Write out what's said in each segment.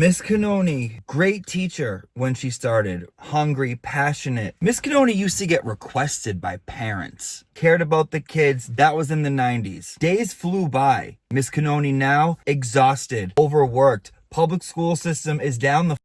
Miss Cannoni, great teacher when she started. Hungry, passionate. Miss Cannoni used to get requested by parents. Cared about the kids. That was in the 90s. Days flew by. Miss Cannoni now, exhausted, overworked. Public school system is down the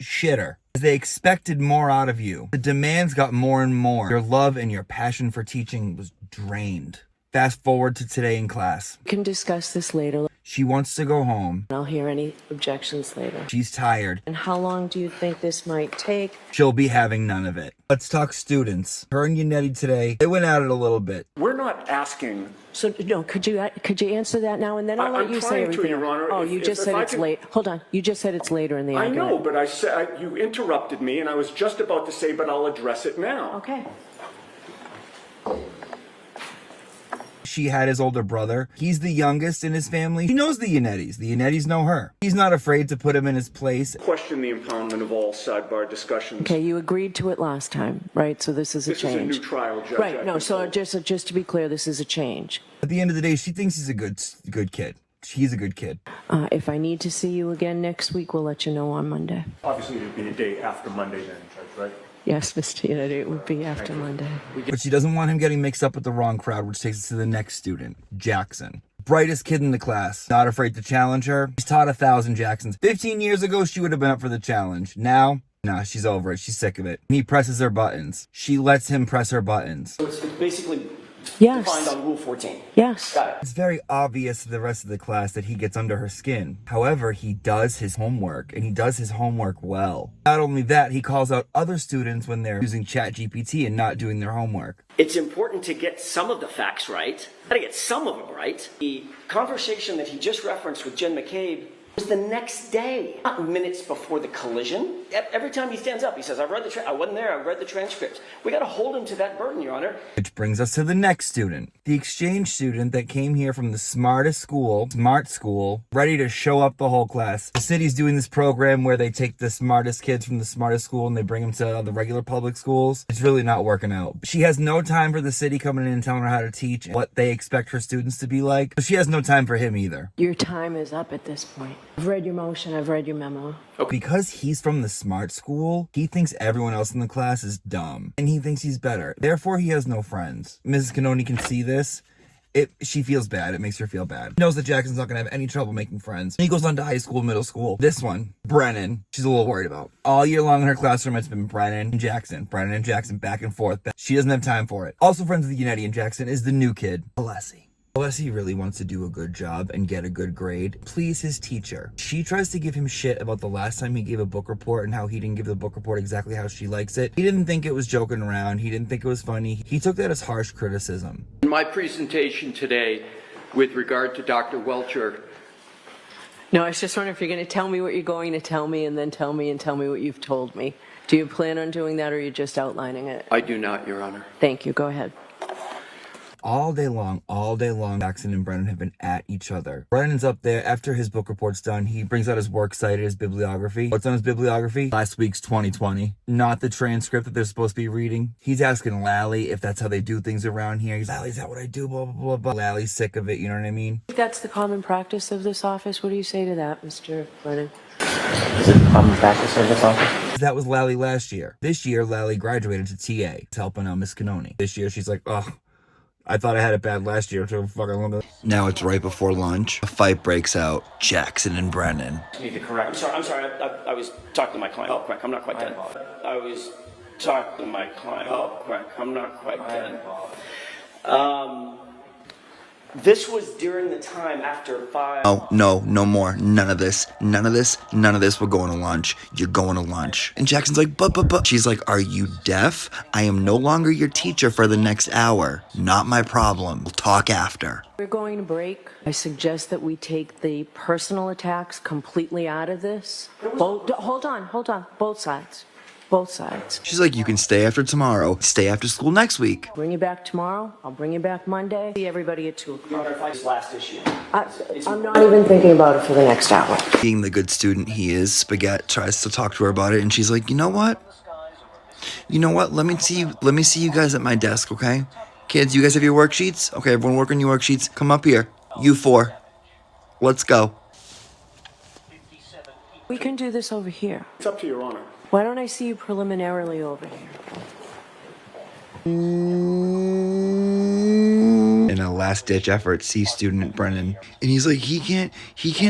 shitter. They expected more out of you. The demands got more and more. Your love and your passion for teaching was drained. Fast forward to today in class. We can discuss this later. She wants to go home. I'll hear any objections later. She's tired. And how long do you think this might take? She'll be having none of it. Let's talk students. Her and Yannetti today, they went at it a little bit. We're not asking. So, no, could you answer that now, and then I'll let you say everything. Your Honor. Oh, you just said it's late. Hold on. You just said it's later in the argument. I know, but I said you interrupted me, and I was just about to say, but I'll address it now. Okay. She had his older brother. He's the youngest in his family. He knows the Yannettis. The Yannettis know her. He's not afraid to put him in his place. Question the impoundment of all sidebar discussions. Okay, you agreed to it last time, right? So this is a change. This is a new trial, Judge. Right, no, so just to be clear, this is a change. At the end of the day, she thinks he's a good kid. He's a good kid. If I need to see you again next week, we'll let you know on Monday. Obviously, it would be a day after Monday then, Judge, right? Yes, Mr. Yannetti, it would be after Monday. But she doesn't want him getting mixed up with the wrong crowd, which takes us to the next student, Jackson. Brightest kid in the class. Not afraid to challenge her. She's taught 1,000 Jacksons. 15 years ago, she would have been up for the challenge. Now, nah, she's over it. She's sick of it. He presses her buttons. She lets him press her buttons. So it's basically Yes. defined on Rule 14. Yes. Got it. It's very obvious to the rest of the class that he gets under her skin. However, he does his homework, and he does his homework well. Not only that, he calls out other students when they're using ChatGPT and not doing their homework. It's important to get some of the facts right. Gotta get some of them right. The conversation that he just referenced with Jen McCabe was the next day, not minutes before the collision. Every time he stands up, he says, I wasn't there, I read the transcripts. We gotta hold him to that burden, Your Honor. Which brings us to the next student. The exchange student that came here from the smartest school, smart school, ready to show up the whole class. The city's doing this program where they take the smartest kids from the smartest school and they bring them to the regular public schools. It's really not working out. She has no time for the city coming in and telling her how to teach and what they expect her students to be like. But she has no time for him either. Your time is up at this point. I've read your motion, I've read your memo. Because he's from the smart school, he thinks everyone else in the class is dumb. And he thinks he's better. Therefore, he has no friends. Mrs. Cannoni can see this. She feels bad. It makes her feel bad. Knows that Jackson's not going to have any trouble making friends. He goes on to high school, middle school. This one, Brennan, she's a little worried about. All year long in her classroom, it's been Brennan and Jackson, back and forth. She doesn't have time for it. Also friends with Yannetti and Jackson is the new kid, Alessi. Alessi really wants to do a good job and get a good grade. Please his teacher. She tries to give him shit about the last time he gave a book report and how he didn't give the book report exactly how she likes it. He didn't think it was joking around. He didn't think it was funny. He took that as harsh criticism. In my presentation today, with regard to Dr. Welcher. No, I was just wondering if you're going to tell me what you're going to tell me and then tell me what you've told me. Do you plan on doing that or are you just outlining it? I do not, Your Honor. Thank you. Go ahead. All day long, Jackson and Brennan have been at each other. Brennan's up there. After his book report's done, he brings out his works cited, his bibliography. What's on his bibliography? Last week's 2020. Not the transcript that they're supposed to be reading. He's asking Lally if that's how they do things around here. He's, Lally, is that what I do? Blah, blah, blah, blah. Lally's sick of it, you know what I mean? If that's the common practice of this office, what do you say to that, Mr. Brennan? Is it common practice of this office? That was Lally last year. This year, Lally graduated to TA. It's helping out Miss Cannoni. This year, she's like, ugh. I thought I had it bad last year, so fucking love it. Now it's right before lunch. A fight breaks out. Jackson and Brennan. You need to correct. I'm sorry. I was talking to my client. Oh, quick. I'm not quite done. I was talking to my client. Oh, quick. I'm not quite done. This was during the time after 5. Oh, no more. None of this. We're going to lunch. You're going to lunch. And Jackson's like, but. She's like, are you deaf? I am no longer your teacher for the next hour. Not my problem. We'll talk after. We're going to break. I suggest that we take the personal attacks completely out of this. Hold on. Both sides. She's like, you can stay after tomorrow. Stay after school next week. Bring you back tomorrow. I'll bring you back Monday. See everybody at 2 o'clock. This last issue. I'm not even thinking about it for the next hour. Being the good student he is, Spaghetti tries to talk to her about it, and she's like, you know what? Let me see you guys at my desk, okay? Kids, you guys have your worksheets? Okay, everyone work on your worksheets. Come up here. You 4. Let's go. We can do this over here. It's up to Your Honor. Why don't I see you preliminarily over here? In a last-ditch effort, C student Brennan, and he's like, he can't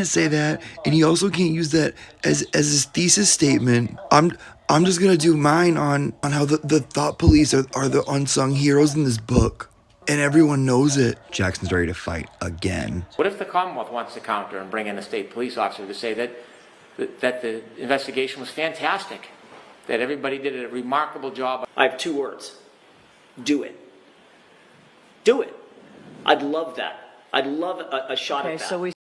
say that, and he also can't use that as his thesis statement. I'm just gonna do mine on how the thought police are the unsung heroes in this book, and everyone knows it. Jackson's ready to fight again. What if the Commonwealth wants to counter and bring in a state police officer to say that the investigation was fantastic, that everybody did a remarkable job? I have 2 words. Do it. Do it. I'd love that. I'd love a shot at Okay, that. so we